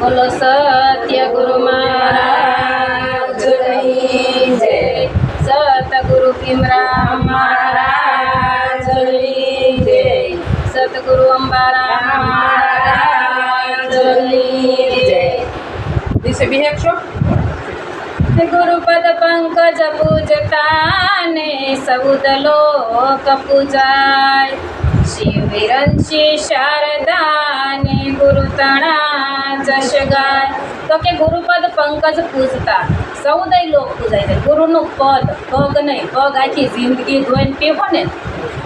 બોલો સત્ય ગુરુ મહારાજની જય। સતગુરુ ભીમરાવ મહારાજની જય। સતગુરુ અંબારામ મહારાજની જય। दिसे भी है शो गुरुपद पंकज पूजता ने सौद लोक पूजाय। शिव विरंशी शारदा ने गुरु तणा जश गाय। तो के गुरुपद पंकज पूजता સૌદય લોક પૂજાય છે। ગુરુનું પદ પગ નહીં, પગ આખી જિંદગી ધોઈને પીવો ને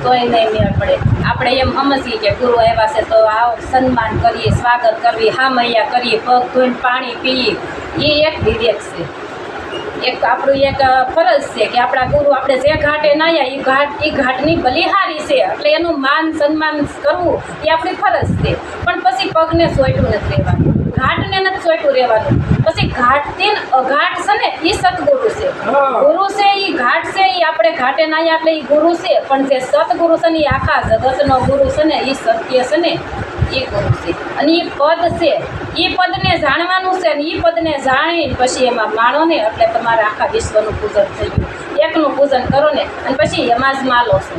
તોય નહીં મેળ પડે। આપણે એમ સમજીએ કે ગુરુ આવ્યા છે તો આવો સન્માન કરીએ, સ્વાગત કરવી, હામૈયા કરીએ, પગ ધોઈને પાણી પીએ, એ એક વિવેક છે, એક આપણું એક ફરજ છે કે આપણા ગુરુ આપણે જે ઘાટે નાયા એ ઘાટની બલિહારી છે, એટલે એનું માન સન્માન કરવું એ આપણી ફરજ છે। પણ પછી પગને સોયટું નથી રહેવાનું, ઘાટને નથી સોયટું રહેવાનું। પછી ઘાટથી અઘાટ છે ને એ સતગુરુ છે, ગુરુ છે એ ઘાટ છે, એ આપણે ઘાટે નાયા એટલે એ ગુરુ છે। પણ જે સતગુરુ છે ને એ આખા જગતનો ગુરુ છે ને, એ સત્ય છે ને એ ગુરુ છે। અને એ પદ છે, એ પદને જાણવાનું છે ને એ પદને જાણી પછી એમાં માણો ને એટલે તમારે આખા વિશ્વનું પૂજન થઈ ગયું। એકનું પૂજન કરો ને અને પછી એમાં જ માલો છો।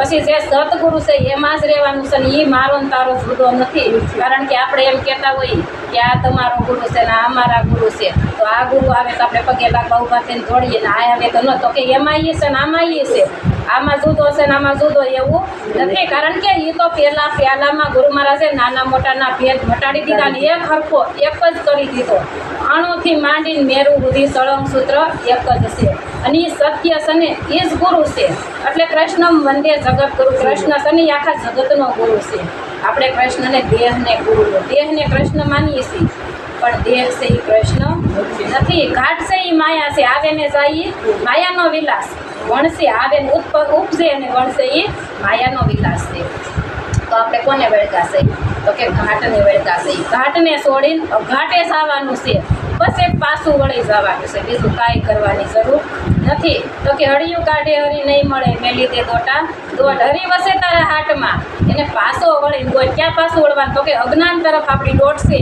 પછી જે સતગુરુ છે એમાં જ રહેવાનું છે ને એ મારો ને તારો જુદો નથી। કારણ કે આપણે એમ કહેતા હોઈએ કે આ તમારો ગુરુ છે ને આ અમારા ગુરુ છે, તો આ ગુરુ આવે તો આપણે પગે લાગવા ઊભા થઈને દોડીએ ને આ આવે તો ન, તો કે એમાં એ છે ને આમાં એ છે, આમાં જુદો છે ને આમાં જુદો એવું નથી। કારણ કે એ તો પહેલામાં ગુરુ મહારાજે નાના મોટાના ભેદ મટાડી દીધા ને એક હરખો એક જ કરી દીધો। અણુથી માંડીને મેરું સુધી સળંગ સૂત્ર એક જ છે અને એ સત્ય છે ને એ જ ગુરુ છે। એટલે કૃષ્ણ વંદે જગત ગુરુ, કૃષ્ણ છે ને એ આખા જગતનો ગુરુ છે। આપણે કૃષ્ણને દેહને ગુરુ, દેહને કૃષ્ણ માનીએ છીએ પણ દેહ છે એ કૃષ્ણ નથી। ઘાટ છે એ માયા છે, આવે ને જાય માયાનો વિલાસ, વણસે આવે ને ઉપજે અને વણસે એ માયાનો વિલાસ છે। તો આપણે કોને વળગાશે? તો કે ઘાટને વળગાશે। ઘાટને છોડીને અઘાટે જ આવવાનું છે, બસ એક પાછું વળી જવાનું છે, બીજું કાંઈ કરવાની જરૂર નથી। તો કે હળિયું કાઢે હરી નહીં મળે, મેલી દે દોટા દોઢ, હરી વસે તારા હાટમાં, એને પાછો વળી કોઈ ક્યાં પાછું વળવાનું? તો કે અજ્ઞાન તરફ આપણી દોટ છે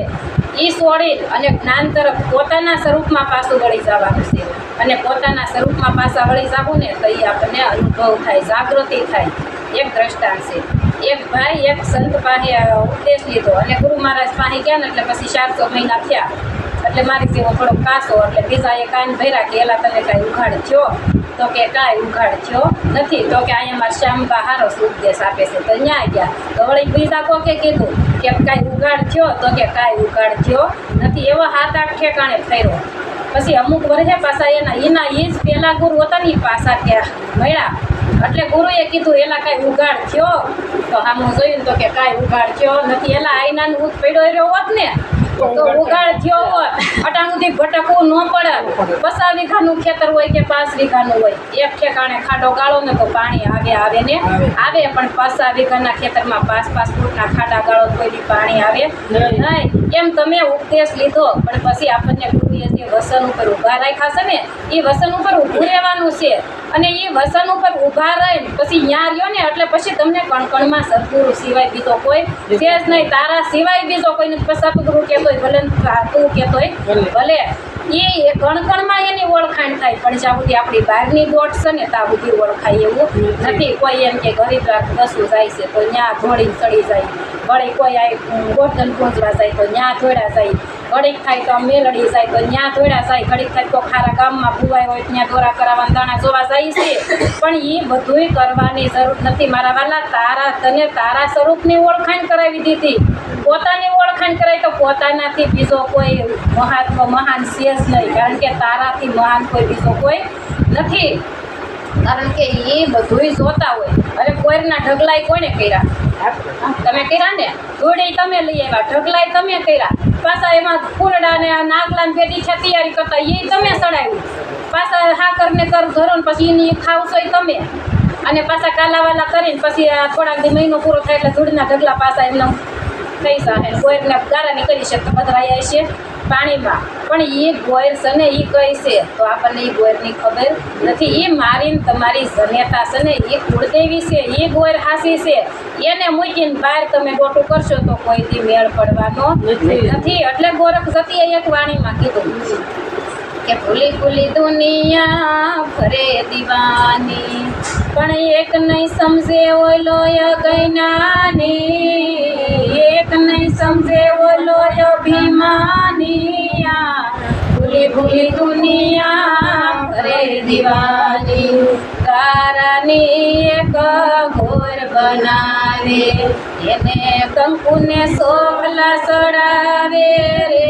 એ છોડી અને જ્ઞાન તરફ પોતાના સ્વરૂપમાં પાછું વળી જવાનું છે। અને પોતાના સ્વરૂપમાં પાછા વળી જવું ને તો એ આપણને અનુભવ થાય, જાગૃતિ થાય। એક દ્રષ્ટાંત છે, એક ભાઈ એક સંત પાસે ઉપદેશ લીધો અને ગુરુ મહારાજ પાસે ગયા ને એટલે પછી 400 મહિના થયા એટલે મારી જેવો થોડોક કાસો, એટલે બીજા એ કાન ભર્યા કે એલા તને કાંઈ ઉઘાડ થયો? તો કે કાંઈ ઉઘાડ થયો નથી। તો કે અહીંયા મારા શ્યામબા હારો ઉપદેશ આપે છે, તો ન્યા ગયા તો વળી બીજા કોકે કીધું કે કાંઈ ઉઘાડ થયો? તો કે કાંઈ ઉઘાડ થયો નથી। એવો 7-8 ઠેકાણે ફેર્યો। પછી અમુક વર્ષે પાછા એના એ જ પહેલાં ગુરુ હતા ને એ પાછા ત્યાં મળ્યા એટલે ગુરુએ કીધું એલા કાંઈ ઉઘાડ થયો? તો આમ જોયું ને તો કે કાંઈ ઉઘાડ થયો નથી। એલા આઈનાનું ઊંઘ પડ્યો રહ્યો હોત ને તો ઉઘાડ થયો હોત, અટાણુંથી ભટકવું ન પડે। 50 વીઘાનું ખેતર હોય કે 5 વીઘાનું હોય, એક ઠેકાણે ખાડો ગાળો ને તો પાણી આવે ને આવે, પણ 50 વીઘાના ખેતરમાં 5-5 ફૂટના ખાડા ગાળો કોઈ પાણી આવે નહીં। એમ તમે ઉપદેશ લીધો પણ પછી આપણને ગુરુએ જે વસન ઉપર ઊભા રાખ્યા છે ને એ વસન ઉપર ઊભું રહેવાનું છે અને એ વસન ઉપર ઊભા રહીને પછી ન્યા રહ્યો ને એટલે પછી તમને કણકણમાં સદગુરુ સિવાય બીજો કોઈ છે જ નહીં, તારા સિવાય બીજો કોઈ નથી। સદગુરુ કહેતોય ભલે તું કહેતોય ભલે, એ કણકણમાં એની ઓળખાણ થાય, પણ જ્યાં સુધી આપણી બહારની દોટ છે ને ત્યાં સુધી ઓળખાય એવું નથી। કોઈ એમ કે ગરીબ દસું જાય છે તો ત્યાં ધોળીને ચડી જાય, વળી કોઈ આ ગોર્ધન પહોંચવા જાય તો ત્યાં ધોળા જાય, ઘડીક થાય તો મેલડી જાય તો ત્યાં ધોળા જાય, ઘડીક થાય તો ખારા ગામમાં ભૂવાય હોય ત્યાં દોરા કરાવવાના દાણા જોવા જાય છે, પણ એ બધુંય કરવાની જરૂર નથી મારા વાલા। તને તારા સ્વરૂપની ઓળખાણ કરાવી દીધી, પોતાની ઓળખાણ કરાય તો પોતાનાથી બીજો કોઈ મહાન છે જ નહીં, કારણ કે તારાથી મહાન કોઈ બીજો કોઈ નથી। કારણ કે એ બધુંય જોતા હોય। અરે કોઈના ઢગલાય કોને કર્યા? તમે કર્યા ને, ધૂળી તમે લઈ આવ્યા, ઢગલાય તમે કર્યા, પાછા એમાં ફૂલડા ને નાગલાને ભેટી છે તૈયારી કરતા એ તમે ચડાવ્યું, પાછા હાકરને ધરો ને પછી એની ખાવશો એ તમે, અને પાછા કાલાવાલા કરીને પછી થોડાક દી મહિનો પૂરો થાય એટલે ધૂળના ઢગલા પાછા એમને થઈ જાય, કોઈને ગારાની કરી શકે તો પધરાયા છે પાણીમાં. પણ એ ગોયર છે ને એ કઈ છે તો આપણને એ ગોયરની ખબર નથી. એ મારીને તમારી જનેતા છે ને એ કુળદેવી છે, એ ગોયર હાસી છે. એને મૂકીને બહાર તમે ગોટું કરશો તો કોઈ દી મેળ પડવાનો નથી. એટલે ગોરખ જતી એક વાણીમાં કીધું કે ભૂલી ભૂલી દુનિયા ફરે દીવાની, પણ એક નહીં સમજે ઓલો અગૈનાની, એક નહીં સમજે ઓલો અભિમાનિયા. ભૂલી ભૂલી દુનિયા ફરે દીવાની, તારાની એક ઘોર બનાવે, એને કંકુને સોખલા ચડાવે રે.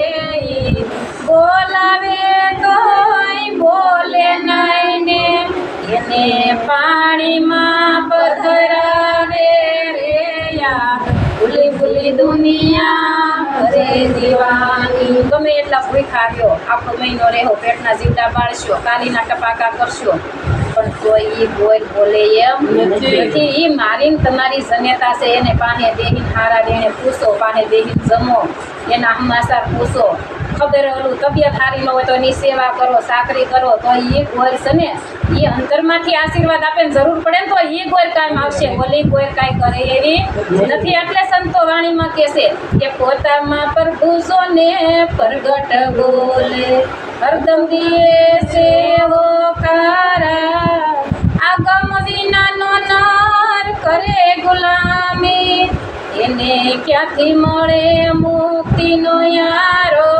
બોલાવે તોય બોલે નહીં ને, એને પાણીમાં પધરાવે રે. ભૂલી ભૂલી દુનિયા ફરે દીવાની. ગમે એટલા ભૂખા રહ્યો, આખો મહિનો રહેવો, પેટના જીવડા બાળશો, કાલીના ટપાકા કરશો, પણ કોઈ ઈ બોલે એમ નથી. ઈ મારીને તમારી જનેતા છે એને પાસે બેહીને હારા બેને પૂછો, પાસે બેહીને જમો, એના હમાસાર પૂછો. ખબર ઓલું તબિયત સારી ન હોય તો એની સેવા કરો, સાકરી કરો, તો એ ગોર છે ને એ અંતરમાંથી આશીર્વાદ આપે ને જરૂર પડે ને તો એ ગોર કામ આવશે. ઓલી ગોર કાંઈ કરે એવી નથી. એટલે સંતો વાણીમાં કહેશે કે પોતામાં પ્રભુ ને પ્રગટ બોલે, હરદમ દિયે સેવો કારા, આગમ વિનાનો નર કરે ગુલામી, એને ક્યાંથી મળે મુક્તિનો યારો.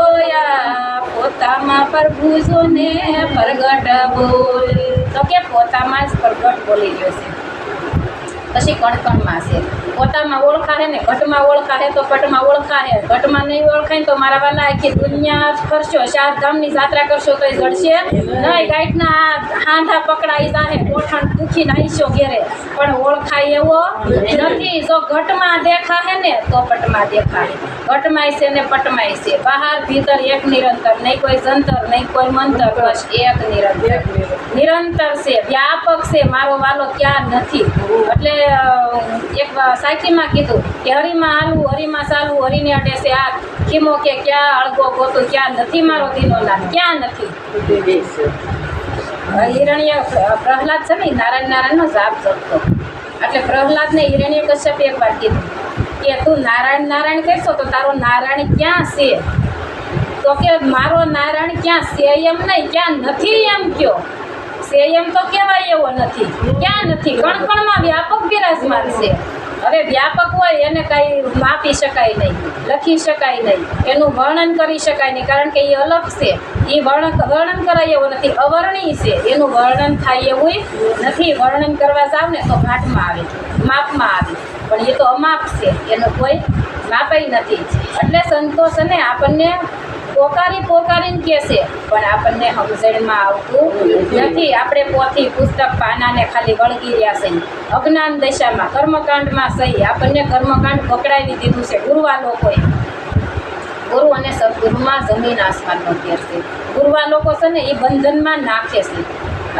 પોતામાં પ્રભુ ને પ્રગટ બોલે, તો કે પોતામાં જ પ્રગટ બોલી ગયો છે. પછી કણકણમાં છે, પોતામાં ઓળખાશે ને ઘટમાં ઓળખાશે તો પટમાં ઓળખાશે, ઘટમાં નહીં ઓળખાય તો મારા વાલા આખી દુનિયા કરશો, 4 ધામની જાત્રા કરશો તો જડશે નહીં. ગાંઠના હાંધા પકડાઈ જાહે, ગોઠણ દુખીને આવીશો ઘેરે, પણ ઓળખાય એવો નથી. જો ઘટમાં દેખાશે ને તો પટમાં દેખાશે, ઘટમાંય છે ને પટમાંય છે, બહાર ભીતર એક નિરંતર, નહીં કોઈ જંતર નહીં કોઈ મંતર, બસ એક નિરંતર. નિરંતર છે, વ્યાપક છે, મારો વાલો ક્યાં નથી. એટલે એક સાખીમાં કીધું કે હરીમાં હાલવું, હરીમાં ચાલવું, હરીને અડે છે હાથ, ખીમો કે ક્યાં અળગો ગોતું, ક્યાં નથી મારો દીનોનાથ, ક્યાં નથી. હિરણ્ય પ્રહલાદ છે ને નારાયણનો જાપ જપતો, એટલે પ્રહલાદને હિરણ્ય કશ્યપ એક વાર કીધું કે તું નારાયણ નારાયણ કહેશો તો તારો નારાયણ ક્યાં છે? તો કે મારો નારાયણ ક્યાં છે એમ નહીં, ક્યાં નથી એમ કયો. છે એમ તો કહેવાય એવો નથી, ક્યાં નથી, કણકણમાં વ્યાપક બિરાજમાન છે. હવે વ્યાપક હોય એને કાંઈ માપી શકાય નહીં, લખી શકાય નહીં, એનું વર્ણન કરી શકાય નહીં, કારણ કે એ અલગ છે. એ વર્ણન કરાય એવું નથી, અવર્ણિય છે, એનું વર્ણન થાય એવું નથી. વર્ણન કરવા જાવ ને તો ઘાટમાં આવે, માપમાં આવે, પણ એ તો અમાપ છે, એનું કોઈ માપાય નથી. એટલે સંતોષ ને આપણને પોકારીને કહેશે પણ આપણને સમજણમાં આવતું નથી. આપણે પોથી પુસ્તક પાનાને ખાલી વળગી રહ્યા છીએ, અજ્ઞાન દશામાં કર્મકાંડમાં સહી આપણને કર્મકાંડ પકડાવી દીધું છે. ગુરુવા લોકોએ, ગુરુ અને સદગુરુમાં જમીન આસમાનનો ફેર છે. ગુરુવા લોકો છે ને એ બંધનમાં નાખે છે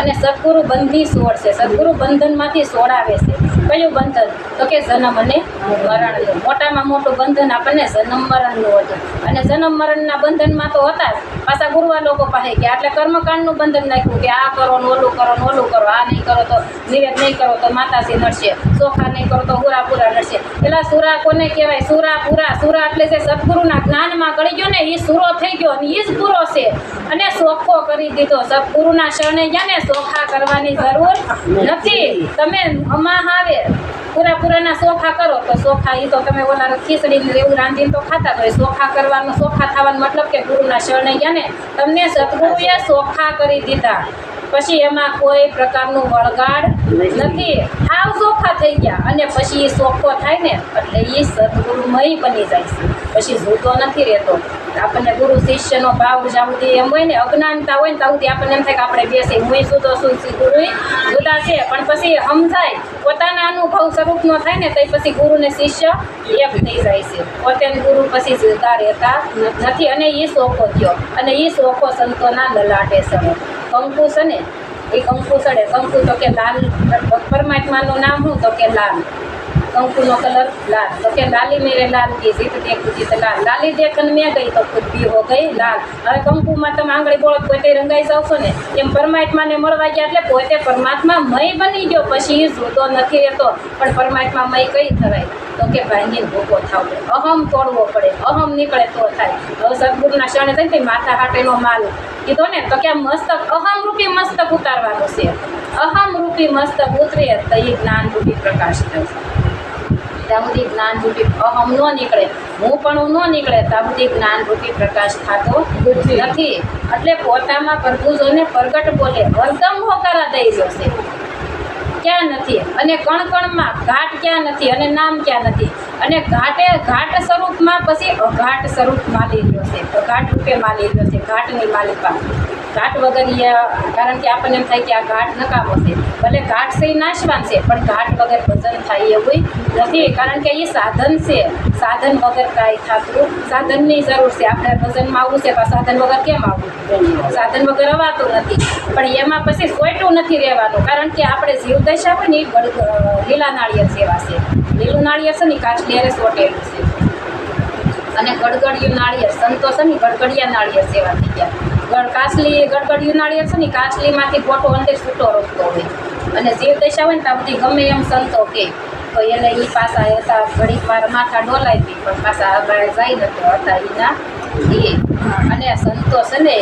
અને સદગુરુ બંધી છોડશે. સદગુરુ બંધનમાંથી છોડાવે છે. કયું બંધન? તો કે જન્મ અને મરણનું. મોટામાં મોટું બંધન આપણને જન્મ મરણનું હતું, અને જન્મ મરણના બંધનમાં તો હતા જ. પાછા ગુરુવા લોકો પાસે ગયા એટલે કર્મકાંડનું બંધન નાખ્યું કે આ કરો ને ઓલું કરો ને ઓલું કરો, આ નહીં કરો તો નિવેદ નહીં કરો તો માતાજી નડશે, ચોખા નહીં કરો તો હુરાપુરા નડશે. પેલા સુરા કોને કહેવાય? સુરાપુરા. સુરા એટલે જે સદગુરુના જ્ઞાનમાં ગળી ગયો ને એ સુરો થઈ ગયો અને એ જ પૂરો છે, અને ચોખ્ખો કરી દીધો. સદગુરુના શરણે ગયા ને ચોખા કરવાની જરૂર નથી. તમે અમા આવે પૂરાના ચોખા કરો તો ચોખા એ તો તમે ઓલા ખીચડીને એવું રાંધીને તો ખાતા, તો એ ચોખા કરવાનો, ચોખા થવાનો મતલબ કે ગુરુના શરણે ગયા ને તમને સદગુરુએ ચોખા કરી દીધા. પછી એમાં કોઈ પ્રકારનું વળગાડ નથી, હાવ ચોખ્ખા થઈ ગયા. અને પછી એ ચોખ્ખો થાય ને એટલે એ સદગુરુમય બની જાય છે, પછી જૂતો નથી રહેતો. આપણને ગુરુ શિષ્યનો ભાવ જાવતી એમ હોય ને, અજ્ઞાનતા હોય ને તાવથી આપણને એમ થાય કે આપણે બેસી હું જુદો છું, ગુરુ જુદા છે. પણ પછી સમજાય, પોતાના અનુભવ સ્વરૂપનો થાય ને તો પછી ગુરુ ને શિષ્ય એક થઈ જાય છે. પોતે ગુરુ પછી જુદા રહેતા નથી, અને એ શોખો થયો. અને એ શોખો સંતોના લલાટે સડે. કંકુ છે ને એ કંકુ સડે. કંકુ તો કે લાલ, પરમાત્માનું નામ શું? તો કે લાલ. કંકુનો કલર લાલ, તો કે લાલી મેરે લાલ કી જીત દેખું જીત લાલ, લાલી દેખન મેં ગઈ તો ખુદ બી હો ગઈ લાલ. હવે કંકુમાં તમે આંગળી બોળો પોતે રંગાઈ જાવ છો ને, એમ પરમાત્માને મળવા ગયા એટલે પોતે પરમાત્મા મય બની ગયો, પછી જુદો નથી રહેતો. પણ પરમાત્મા મય કઈ થવાય? તો કે ભાંગીને ભૂકો થાવ પડે, અહમ તોડવો પડે, અહમ નીકળે તો થાય. હવે સદગુરુના શરણે થઈને માથા હાટેનો માલ કીધો ને, તો કે આ મસ્તક અહમ રૂપી મસ્તક ઉતારવાનો છે. અહમ રૂપી મસ્તક ઉતરે તો એ જ્ઞાન રૂપી પ્રકાશ થાય. ત્યાં સુધી જ્ઞાન રૂપી અહમ ન નીકળે, હું પણ ન નીકળે, ત્યાં સુધી જ્ઞાન રૂપી પ્રકાશ થતો નથી. એટલે પોતામાં પ્રભુજોને પ્રગટ બોલે, હરદમ હોકારા દઈ જશે. ક્યાં નથી અને કણ કણમાં ઘાટ ક્યાં નથી અને નામ ક્યાં નથી. અને ઘાટ સ્વરૂપમાં પછી અઘાટ સ્વરૂપ માલી રહ્યો છે, અઘાટ રૂપે માલી રહ્યો છે, ઘાટની માલિકા. ઘાટ વગર કારણ કે આપણને એમ થાય કે આ ઘાટ નકામો છે, ભલે ઘાટ છે એ નાશવાન છે, પણ ઘાટ વગર ભજન થાય એવું નથી. કારણ કે એ સાધન છે, સાધન વગર કાંઈ થતું સાધનની જરૂર છે. આપણે ભજનમાં આવવું છે પણ સાધન વગર કેમ આવવું? સાધન વગર અવાતું નથી. પણ એમાં પછી સોયટું નથી રહેવાનું, કારણ કે આપણે જીવદશા હોય ને એ લીલા નાળિયેર સેવા છે. લીલું નાળિયેર છે ને કાચલિયારે સોટેલું છે, અને ગડગડિયું નાળિયેર સંતો છે ને ગડગડિયા નાળિયેર સેવા થઈ ગયા. ગડગડિયું નાળિયેર છે ને કાચલીમાંથી ગોટો અંદર છૂટો રોકતો હોય, અને જીવદશા હોય ને ત્યાં બધી ગમે એમ સંતો કે તો એને એ પાછા હતા ઘડીક વાર માથા ડોલાવી, પણ પાછા બહાર જાય ને તો હતા એના એ. અને સંતો છે ને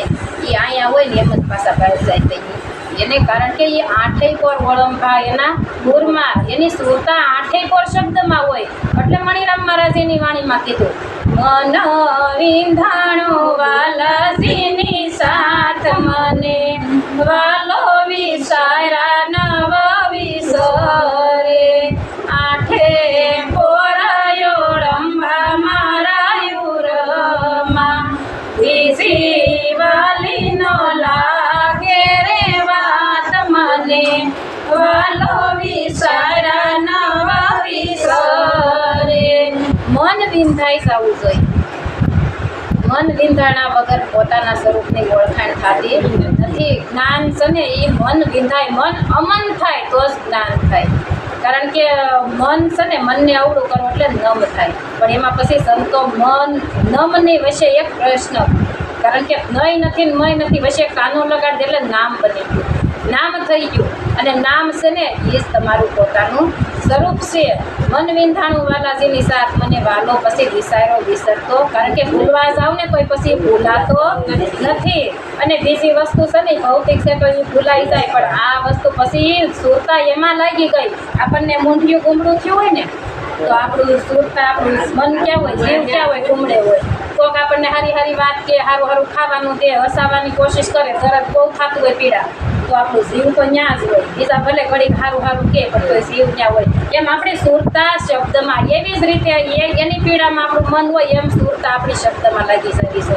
એ અહીંયા હોય ને એમ જ પાછા બહાર જાય તો એને, કારણ કે એ આઠેય પોર વળંભા એના પૂરમાં, એની સુરતા આઠેય પોર શબ્દમાં હોય. એટલે મણિરામ મહારાજ એની વાણીમાં કીધું, મન વિંધાણો વાલાજીની સાથ મને વાલો વિસારા નવ વિસરે, આઠે પોરાયો રંભા મારાયું રમા, બીજી વાલીનો લાગે રે વાત મને વાલો વિસારા નવ વિસરે. મન વિંધાઈ જવું જોઈએ. મન વિંધાણા વગર પોતાના સ્વરૂપની ઓળખાણ થતી નથી. જ્ઞાન છે ને એ મન વિંધાય, મન અમન થાય તો જ જ્ઞાન થાય. કારણ કે મન છે ને મનને અવળું કરવું એટલે નમ થાય. પણ એમાં પછી સંતો નમની વચ્ચે એક પ્રશ્ન, કારણ કે નય નથી ને મય નથી, વચ્ચે કાનો લગાડી દે એટલે નામ બની ગયું, નામ થઈ ગયું. અને નામ છે ને એ જ તમારું પોતાનું સ્વરૂપ છે. મન વિંધાણું વાલાજીની સાથ મને વાલો પછી વિસારો વિસરતો, કારણ કે ભૂલવા જાવ ને કોઈ પછી ભૂલાતો નથી. અને બીજી વસ્તુ છે ને ભૌતિક છે તો એ ભૂલાઈ જાય, પણ આ વસ્તુ પછી સુરતા એમાં લાગી ગઈ. આપણને મૂંઢિયું ગુમડું થયું હોય ને તો આપણું સુરતા, આપણું મન ક્યાં હોય, જીવ ક્યાં હોય, ગુમડે હોય. કોક આપણને હારી હારી વાત કે સારું સારું ખાવાનું દે, હસાવવાની કોશિશ કરે, તરત બહુ થતું હોય પીડા, તો આપણું જીવ તો ત્યાં જ હોય. બીજા ભલે ઘડીક સારું સારું કે પણ તો જીવ ત્યાં હોય. એમ આપણી સુરતા શબ્દમાં, એવી જ રીતે એની પીડામાં આપણું મન હોય, એમ સુરતા આપણી શબ્દમાં લાગી શકે છે.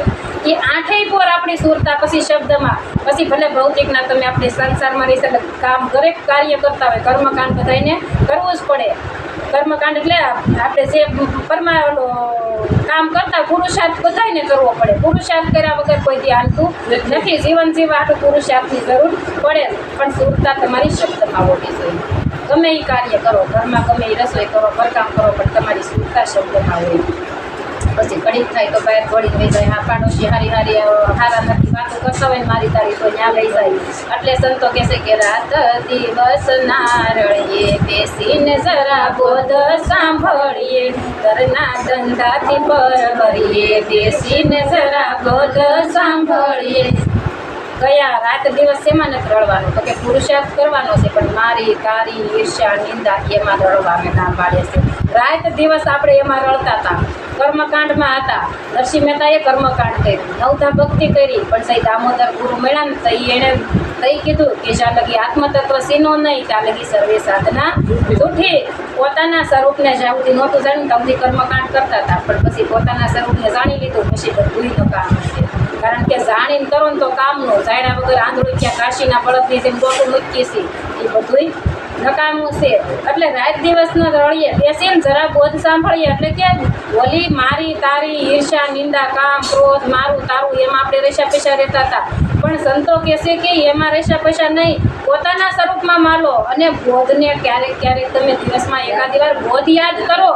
એ આઠેય પોર આપણી સુરતા પછી શબ્દમાં, પછી ભલે ભૌતિકના તમે આપણે સંસારમાં રહીશ એટલે કામ દરેક કાર્ય કરતા હોય, કર્મકાંડ બધાને કરવું જ પડે. કર્મકાંડ એટલે આપણે જે કામ કરતા પુરુષાર્થ બધાને કરવો પડે. પુરુષાર્થ કર્યા વગર કોઈ દી હાલતું નથી. જીવન જીવવા હાટું પુરુષાર્થની જરૂર પડે, પણ સુરતા તમારી શબ્દમાં હોવી જોઈએ. ગમે એ કાર્ય કરો, ઘરમાં ગમે એ રસોઈ કરો, ઘરકામ કરો, પણ તમારી સુરતા શબ્દમાં હોય. પછી ઘડીક થાય તો બહાર ઘોડી લઈ જાય, હા પાડોશી હારી હારા નથી વાતો કરતા હોય ને મારી તારી તો ત્યાં લઈ જાય. એટલે સંતો કહેશે કે રાત દિવસ નારળીએ બેસીને જરા બોધ સાંભળીએ, ઘરના ધંધાથી પરવરીએ બેસીને જરા બોધ સાંભળીએ. કયા રાત દિવસ એમાં નથી રડવાનું? તો કે પુરુષાર્થ કરવાનો છે, પણ મારી તારી ઈર્ષ્યા નિંદા એમાં રડવા અમે ના પાડે છે. રાત દિવસ આપણે એમાં રડતા હતા, કર્મકાંડમાં હતા. નરસિંહ મહેતાએ કર્મકાંડ કર્યું, નવધા ભક્તિ કરી, પણ સહી દામોદર ગુરુ મળ્યા ને તઈ એણે તઈ કીધું કે જ્યાં લગી આત્મતત્વ સીનો નહીં ત્યાં લગી સર્વે સાધના જૂઠી. પોતાના સ્વરૂપને જ્યાં સુધી નહોતું જાણ્યું ત્યાં સુધી કર્મકાંડ કરતા હતા, પણ પછી પોતાના સ્વરૂપને જાણી લીધું પછી બધું કામ છે. કારણ કે જાણીને કરો ને તો કામનું, જાણ્યા વગર આંધળું ક્યાં કાશીના બળદની જેમ ગોટું મૂકીએ છીએ એ બધું નકામું છે. એટલે રાત દિવસનો રળીએ બેસીને જરા બોધ સાંભળીએ એટલે કે ઓલી મારી તારી ઈર્ષા નિંદા કામ ક્રોધ મારું તારું એમાં આપણે રેશા પૈસા રહેતા હતા. પણ સંતો કહેશે કે એમાં રેશા પૈસા નહીં, પોતાના સ્વરૂપમાં માલો. અને બોધને ક્યારેક ક્યારેક તમે દિવસમાં એકાદી વાર બોધ યાદ કરો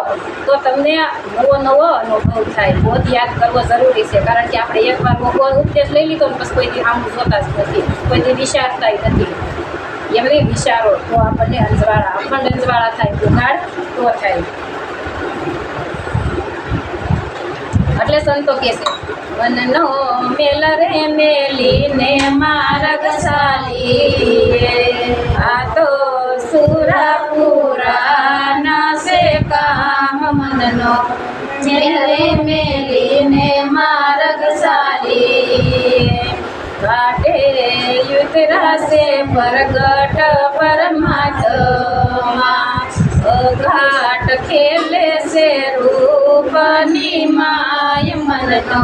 તો તમને નવો અનુભવ થાય. બોધ યાદ કરવો જરૂરી છે, કારણ કે આપણે એકવાર ભગવાન ઉપદેશ લઈ લીધો ને પછી કોઈથી સામું જોતા જ નથી, કોઈથી વિચારતા નથી. એમની વિચારો તો આપણને અંજવાળા અખંડ અંજવાળા થાય, ઉઘાડ તો થાય. એટલે સંતો કહે છે મનનો મેલ રે મેલીને માર્ગ ચાલીએ, આ તો સુરાપુરા ના સે કામ. મનનો મેલ રે મેલીને માર્ગ ચાલીએ, ઘાટે યુતરાશે પ્રગટ પરમાત્મા, ઘાટ ખેલે છે રૂપની માય. મનનો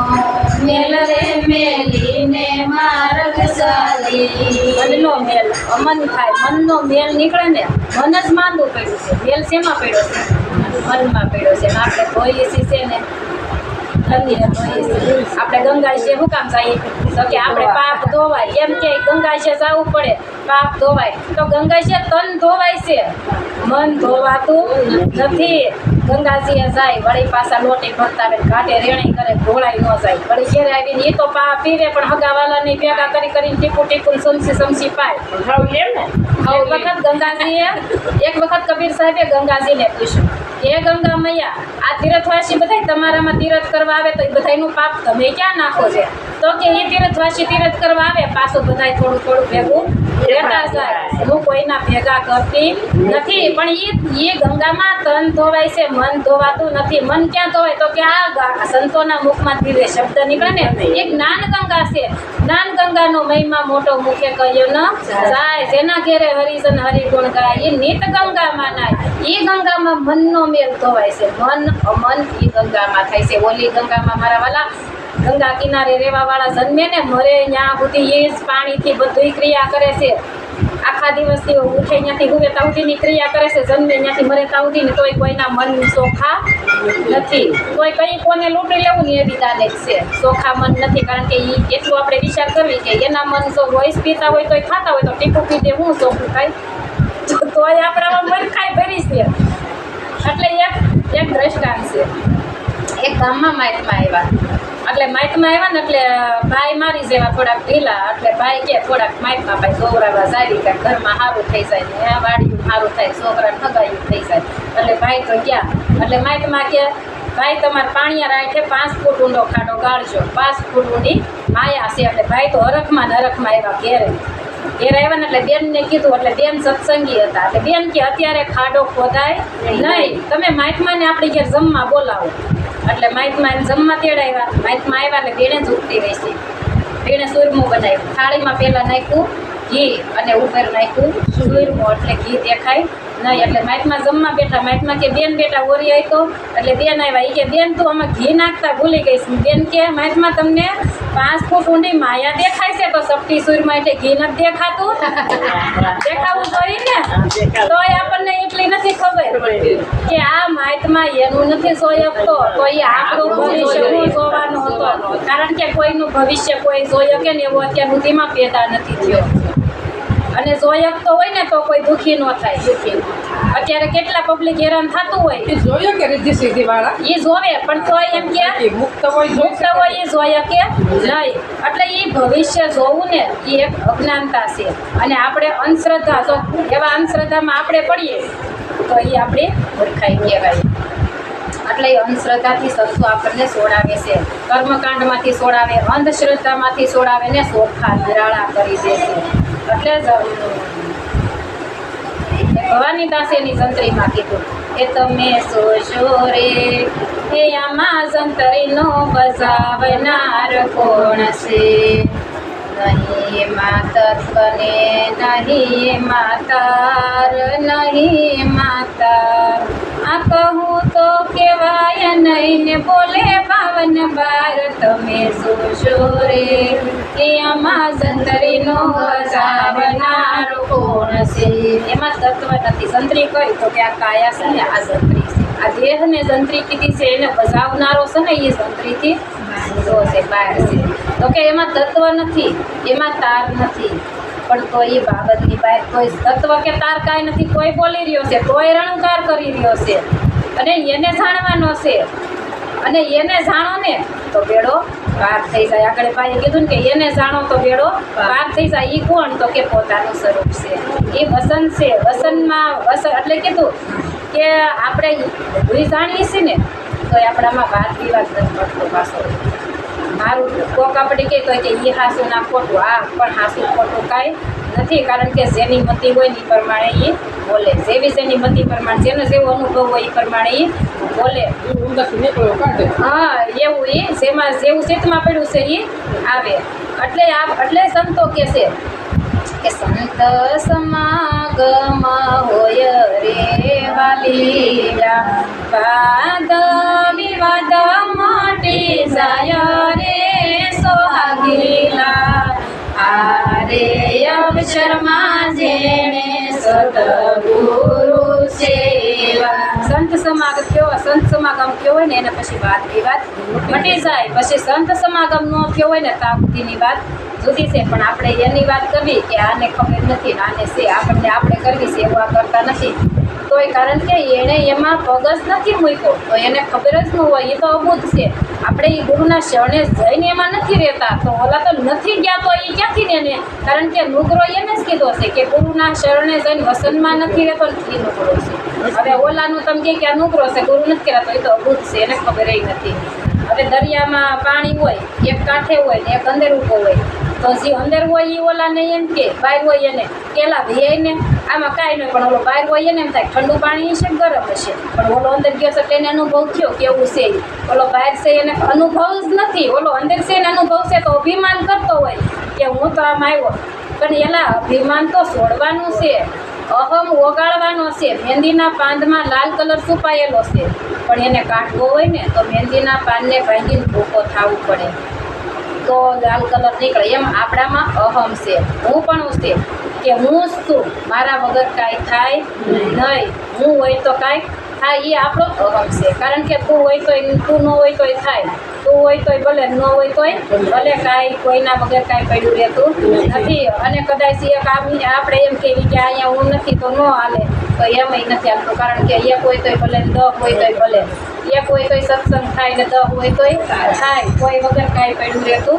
મેલ રે મેલીને માર્ગ ચાલી. મનનો મેલ અમન થાય, મનનો મેલ નીકળે ને મન જ માંદું પડ્યું છે. મેલ શેમાં પડ્યો છે? મનમાં પડ્યો છે. આપણે ધોઈએ છીએ ને આપણે ગંગાશે શું કામ જઈએ? તો કે આપણે પાપ ધોવાય. એમ કે ગંગાશે જવું પડે, પાપ ધોવાય. તો ગંગાશે તન ધોવાય છે, મન ધોવાતું નથી. ગંગાજીએ જાય વળી પાછા લોટી ભરતા આવે, ઘાટે રેણી કરે, ઢોળાઈ ન જાય. વળી ઘેરે આવીને એ તો પાપ પીવે પણ હગાવાલાની ભેગા કરીને ટીપું ટીપું સમસી પાય. એક વખત ગંગાજીએ એક વખત કબીર સાહેબે ગંગાજીને પૂછ્યું, હે ગંગા મૈયા, આ તીર્થવાસી બધા તમારામાં તીર્થ કરવા આવે તો એ બધાનું પાપ તમે ક્યાં નાખો છે? તો કે એ તીર્થવાસી તીર્થ કરવા આવે પાછું બધા થોડું થોડું ભેગું રહેતા જાય. હું કોઈના ભેગા કરતી નથી. પણ એ ગંગામાં તન ધોવાય છે, મન ધોવાતું નથી. મન ક્યાં ધોવાય? તો કે આ સંતોના મુખમાંથી જે શબ્દ નીકળે ને એ જ્ઞાન ગંગા છે. જ્ઞાન ગંગાનો મહિમા મોટો મુખે કહ્યો ન જાય, જેના ઘેરે હરિજન હરિગુણ ગાય એ નિત ગંગામાં નાય. એ ગંગામાં મનનો મેલ ધોવાય છે. મન અમન એ ગંગામાં થાય છે. ઓલી ગંગામાં મારા વાલા ગંગા કિનારે રહેવાવાળા જન્મે ને મરે ત્યાં સુધી એ જ પાણીથી બધી ક્રિયા કરે છે. આખા દિવસથી ઉઠે ત્યાંથી હુવે ત્યાં સુધીની ક્રિયા કરે છે, જન્મે ત્યાંથી મરે ત્યાં સુધી તોય કોઈના મન ચોખા નથી. કોઈ કંઈ કોને લૂંટી લેવું ને એ વિધાને જ છે. ચોખા મન નથી, કારણ કે એ એટલું આપણે વિચાર કરવી કે એના મન જો વોઇસ પીતા હોય તોય ખાતા હોય તો ટીપું પીતે હું ચોખ્ખું ખાય તોય આપણામાં મન ખાઈ ભરી છે. એટલે એક દ્રષ્ટાંત છે. એક ગામમાં માઇકમાં આવ્યા. એટલે માઇકમાં આવ્યા ને એટલે ભાઈ મારી જેવા થોડાક ઢીલા. એટલે ભાઈ કે થોડાક માઇકમાં ભાઈ જોવરાવા જાય કે ઘરમાં સારું થઈ જાય ને વાડીયું સારું થાય, છોકરાને હગાયું થઈ જાય. એટલે ભાઈ તો ગયા. એટલે માઇકમાં કે ભાઈ તમારે પાણીયા રાઠે 5 ફૂટ ઊંડો ખાડો ગાળજો, 5 ફૂટ ઊંડી માયા છે. એટલે ભાઈ તો હરખમાં ને હરખમાં આવ્યા ઘેરે આવ્યા ને એટલે બેનને કીધું. એટલે બેન સત્સંગી હતા. એટલે બેન કે અત્યારે ખાડો ખોદાય નહીં, તમે માઇકમાં ને આપણી ઘેર જમવા બોલાવો. એટલે માઇકમાં જમવા તેડાવ્યા. માઇકમાં આવ્યા એટલે બેને જ ઉગતી રહેશે. બેને સુરમું બનાવ્યું. થાળીમાં પહેલાં નાખ્યું ઘી અને ઉપર નાખ્યું સુરમું, એટલે ઘી દેખાય નહીં. એટલે માઇકમાં જમવા બેઠા. માઇકમાં કે બેન બેટા ઓરી આવી તો એટલે બેન આવ્યા. એ કે બેન તું આમાં ઘી નાખતા ભૂલી ગઈશ. બેન કે માઇકમાં તમને 5 ફૂટ ઊંડી માયા દેખાય છે તો સપટી સુરમાં એટલે ઘી નથી દેખાતું? દેખાવું જોઈએ ને. તોય આપણને એટલી નથી ખબર કે આ માઇકમાં એનું નથી જોઈ શકતો, તો એ આપણું ભવિષ્ય હું જોવાનો હતો. કારણ કે કોઈનું ભવિષ્ય કોઈ જોઈ શકે ને એવો અત્યાર સુધીમાં પેદા નથી થયો. અને જોઈ શકતો હોય ને તો કોઈ દુઃખી ન થાય. અત્યારે કેટલા પબ્લિક હેરાન થતું હોય જોયો કે રીતિ સીધી વાળા એ જોવે પણ તોય એમ કે મુક્ત હોય એ જોઈએ કે નહીં. એટલે એ ભવિષ્ય જોવું ને એ એક અજ્ઞાનતા છે. અને આપણે અંધશ્રદ્ધા જો એવા અંધશ્રદ્ધામાં આપણે પડીએ તો એ આપણે મૂર્ખાઈ કહેવાય. એટલે એ અંધશ્રદ્ધાથી સંતો આપણને છોડાવે છે, કર્મકાંડમાંથી છોડાવે, અંધશ્રદ્ધામાંથી છોડાવે ને ચોખ્ખા નિરાળા કરી દે છે. એટલે જ ભવાની દાસેની સંતરીમાં કીધું એ તમે સોજો રે એ આમાં સંતરીનો બજાવનાર કોણ છે? નહીં એમાં તત્વને નહીં એમાં તાર, નહીં એમાં તાર આ કહું તો કહેવાય નહીં ને બોલે પાવન બાર તમે જોશો રે કે આમાં સંતરીનો વસાવનારો કોણ છે. એમાં તત્વ નથી. સંતરી કઈ તો કે આ કાયા છે ને આ સંતરી છે. આ દેહને સંતરી કીધી છે, એને બજાવનારો છે ને એ સંતરીથી જુદો છે, બહાર છે. તો કે એમાં તત્વ નથી, એમાં તાર નથી, પણ તો એ બાબતની બહાર કોઈ તત્વ કે તાર કાંઈ નથી. કોઈ બોલી રહ્યો છે, તોય રણકાર કરી રહ્યો છે, અને એને જાણવાનો છે. અને એને જાણો ને તો બેડો પાર થઈ જાય. આગળ ભાઈએ કીધું ને કે એને જાણો તો બેડો પાર થઈ જાય. એ કોણ? તો કે પોતાનું સ્વરૂપ છે, એ વસન છે. વસનમાં વસન એટલે કીધું કે આપણે બધું જાણીએ છીએ ને તો આપણામાં વાત વિવાદ નથી પડતો પાછો. મારું કોક આપણે કહે તો કે એ હાસું ના ખોટું, આ પણ હાસું ખોટું કાંઈ નથી. કારણ કે જેની મતિ હોય ને એ પ્રમાણે એ બોલે. જેવી જેની મતિ પ્રમાણે, જેનો જેવો અનુભવ હોય એ પ્રમાણે એ બોલે. ઊંધાથી નીકળ્યો કાઢે. હા, એવું એ જેમાં જેવું ચિત્તમાં પડ્યું છે એ આવે. એટલે સંતો કે છે કે સંત સમાગમ હોય રે વાલીલા, વાદ વિવાદ મટી જાય રે સોહાગીલા. આરે અવસરમાં જેણે સદગુરુ સેવા. સંત સમાગમ થયો હોય ને એના પછી વાત વિવાદ મટી જાય. પછી સંત સમાગમ ન થયો હોય ને ત્યાં સુધીની વાત જુદી છે. પણ આપણે એની વાત કરવી કે આને ખબર નથી ને આને છે, આપણે કરવી છે એવું આ કરતા નથી. તોય કારણ કે એણે એમાં પગ જ નથી મૂક્યો તો એને ખબર જ ન હોય. એ તો અબૂધ છે. આપણે એ ગુરુના શરણે જઈને એમાં નથી રહેતા તો ઓલા તો નથી ગયા તો એ ક્યાંથી ને એને? કારણ કે નુગરો એને જ કીધો છે કે ગુરુના શરણે જઈને વસનમાં નથી રહેતો ને એ નુગરો છે. હવે ઓલાનું તમે કહે કે આ નુગરો છે, ગુરુ નથી કહેતો, એ તો અબૂધ છે, એને ખબર નથી. હવે દરિયામાં પાણી હોય, એક કાંઠે હોય ને એક અંદર ઊભો હોય, તો જે અંદર હોય એ ઓલાને એમ કે બહાર હોય એને કેલા ભાઈ ને આમાં કાંઈ નહીં, પણ ઓલો બહાર હોય એને એમ થાય ઠંડુ પાણી હશે ગરમ હશે. પણ ઓલો અંદર ગયો છે એટલે એને અનુભવ થયો કેવું છે. ઓલો બહાર છે એને અનુભવ જ નથી, ઓલો અંદર છે એને અનુભવ છે. તો અભિમાન કરતો હોય કે હું તો આમ આવ્યો, પણ એલા અભિમાન તો છોડવાનું છે, અહમ ઓગાળવાનો છે. મહેંદીના પાંદમાં લાલ કલર છુપાયેલો છે, પણ એને કાઢવો હોય ને તો મહેંદીના પાનને ભાંગીને ભૂકો થવું પડે તો લાલ કલર નીકળે. એમ આપણામાં અહમ છે, હું પણ છે કે હું જ છું, મારા વગર કાંઈ થાય નહીં, હું હોય તો કાંઈ થાય. એ આપણો અહમ છે. કારણ કે તું હોય તોય, તું ન હોય તોય થાય, તું હોય તોય ભલે, ન હોય તોય ભલે, કાંઈ કોઈના વગર કાંઈ પડ્યું રહેતું નથી. અને કદાચ એક આપણે એમ કહેવી કે અહીંયા હું નથી તો ન હાલે, તો એમય નથી હાલતું. કારણ કે એક હોય તોય ભલે, 10 હોય તોય ભલે, એક હોય તોય સત્સંગ થાય ને 10 હોય તોય થાય, કોઈ વગર કાંઈ પડ્યું રહેતું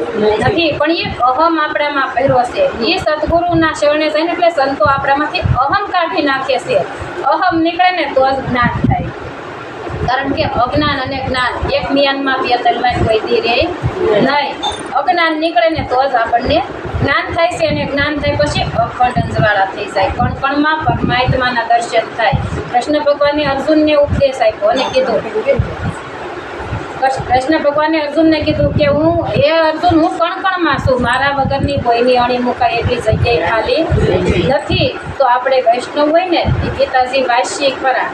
નથી. પણ એ અહમ આપણામાં ભર્યો છે. એ સદગુરુના શરણે જઈને એટલે સંતો આપણામાંથી અહમ કાઢી નાખે છે. અહમ નીકળે ને તો જ જ્ઞાન થાય. કારણ કે અજ્ઞાન અને જ્ઞાન એક મિયાનમાં બે તલવાર કોઈ દી રહે નહીં. અજ્ઞાન નીકળે ને તો જ આપણને જ્ઞાન થાય છે, અને જ્ઞાન થાય પછી અખંડ અંજવાળા થઈ જાય. કણ કણમાં પરમાત્માના દર્શન થાય. કૃષ્ણ ભગવાને અર્જુનને ઉપદેશ આપ્યો અને કીધું, કૃષ્ણ ભગવાને અર્જુનને કીધું કે અર્જુન હું કણ કણમાં છું, મારા વગરની કોઈની અણી મુકાય એટલી જગ્યાએ ખાલી નથી. તો આપણે વૈષ્ણવ હોય ને એ ગીતાજી વાંચીએ ખરા,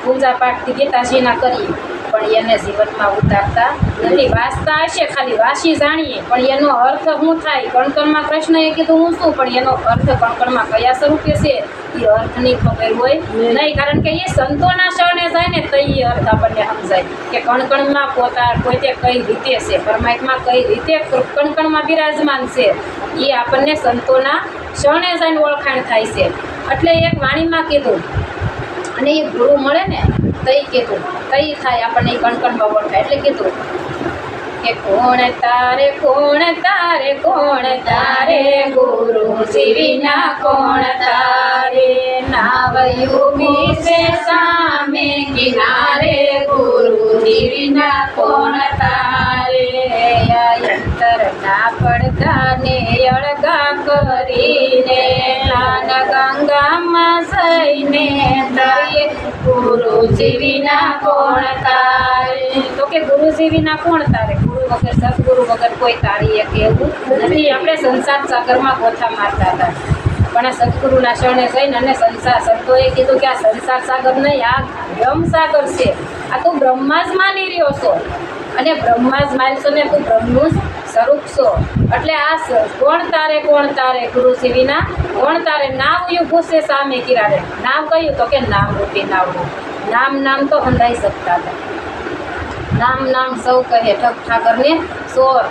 પૂજા પાઠથી ગીતાજીના કરીએ, પણ એને જીવનમાં ઉતારતા નથી. વાંચતા હશે, ખાલી વાંચી જાણીએ, પણ એનો અર્થ શું થાય? કણકણમાં કૃષ્ણએ કીધું હું શું, પણ એનો અર્થ કણકણમાં કયા સ્વરૂપે છે એ અર્થની ખબર હોય નહીં. કારણ કે એ સંતોના શરણે જાય ને તો એ અર્થ આપણને સમજાય કે કણકણમાં પોતે કઈ રીતે છે, પરમાત્મા કઈ રીતે કણકણમાં બિરાજમાન છે, એ આપણને સંતોના શરણે જઈને ઓળખાણ થાય છે. એટલે એક વાણીમાં કીધું, અને એ ગુરુ મળે ને તઈ કીધું, તઈ થાય આપણને એ કણકણમાં ઓળખાય. એટલે કીધું કે કોણ તારે કોણ તારે ગુરુજી વિના કોણ તારે, નાવયું બીસે સામે કિનારે ગુરુજી વિના કોણ તારે, અંતરના પડદાને અળગા કરીને જ્ઞાન ગંગામાં જઈને તારે ગુરુજી વિના કોણ તારે. તો કે ગુરુજી વિના કોણ તારે? ગુરુ વગર, સદગુરુ વગર કોઈ તારી કે એવું નથી. આપણે સંસાર સાગરમાં ગોથા મારતા હતા, પણ આ સદગુરુના શરણે જઈને અને સંતોએ કીધું કે આ સંસાર સાગર નહીં, આ બ્રહ્મ સાગર છે. આ તું બ્રહ્મા જ માની રહ્યો છો અને બ્રહ્મા જ માનશો ને તું બ્રહ્મનું જ સ્વરૂપ છો. એટલે આ કોણ તારે ગુરુજી વિના કોણ તારે? નામ યુ પૂછે સામે કિરારે. નામ કયું? તો કે નામ રૂપી નાવડું. નામ તો હંધાઈ શકતા હતા. નામ સૌ કહે ઠગ ઠાકરને સોર.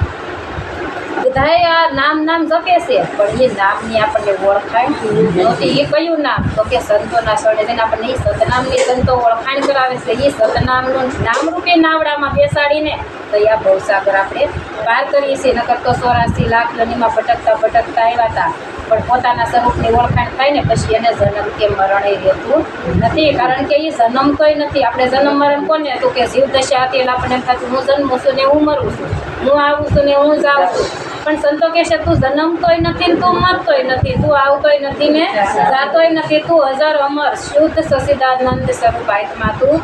બધાએ આ નામ જપે છે, પણ એ નામની આપણને ઓળખાણ નહોતી. એ કયું નામ? તો કે સંતોના શરણે જઈને આપણને એ સતનામની સંતો ઓળખાણ કરાવે છે. એ સતનામનું નામરૂપી નાવડામાં બેસાડીને તો આ ભવસાગર આપણે પાર કરીએ છીએ. નકર તો 84 લાખ યોનિમાં ભટકતા આવ્યા હતા, પણ પોતાના સ્વરૂપની ઓળખાણ થાય ને પછી એને જન્મ કે મરણ એ રહેતું નથી. કારણ કે એ જન્મતોય નથી. આપણે જન્મ મરણ કોને હતું કે જીવ દશા હતી એટલે આપણને એમ થતું હું જન્મું છું ને હું મરું છું, હું આવું છું ને હું જાઉં છું. પણ સંતો કહે છે તું જન્મતોય નથી ને તું મરતોય નથી, તું આવતોય નથી ને જાતોય નથી, તું અજર અમર શુદ્ધ સચિદાનંદ સ્વરૂપ આત્મા તું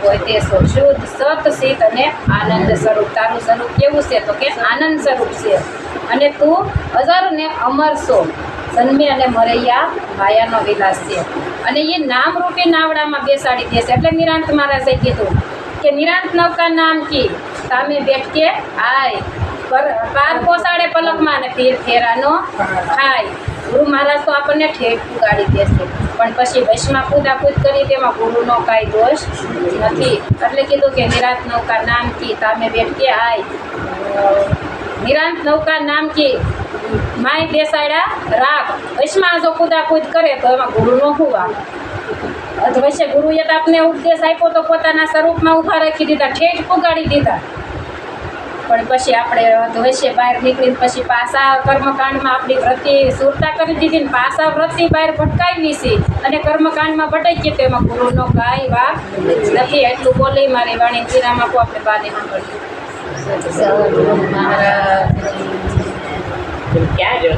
પોતે છો. શુદ્ધ સત ચિત અને આનંદ સ્વરૂપ. તારું સ્વરૂપ કેવું છે? તો કે આનંદ સ્વરૂપ છે. અને તું અજર ને અમર છો. જન્મે અને મરૈયા માયાનો વિલાસ છે. અને એ નામ રૂપી નાવડામાં બેસાડી દે છે. એટલે નિરાંત મહારાજે કીધું કે નિરાંત નૌકા નામ કી સામે બેઠકે આય, પાર પોસાડે પલકમાં ને ફેર ફેરાનો ખાય. ગુરુ મહારાજ તો આપણને ઠેઠ પુગાડી દેશે, પણ પછી વૈષ્ણવ કૂદાકૂદ કરી તેમાં ગુરુનો કાંઈ દોષ નથી. એટલે કીધું કે નિરાંત નૌકા નામ કી તામે બેઠકે આય, નિરાંત નૌકા નામ કી માય બેસાડ્યા રાગ. વૈષ્ણવ જો કૂદાકૂદ કરે તો એમાં ગુરુનો હુવા. અધવશ્ય ગુરુએ તો આપને ઉપદેશ આપ્યો તો પોતાના સ્વરૂપમાં ઊભા રાખી દીધા, ઠેઠ પુગાડી દીધા. પણ પછી આપણે અધવશ્ય બહાર નીકળીને પછી પાછા કર્મકાંડમાં આપણી વૃત્તિ સુરતા કરી દીધી ને પાછા વૃત્તિ બહાર ભટકાવી છે અને કર્મકાંડમાં ભટકી તો એમાં ગુરુનો કાંઈ વાક નથી. એટલું બોલી મારી વાણી વિરામ આપો. આપણે બાને સાંભળીએ. ક્યાં જશો?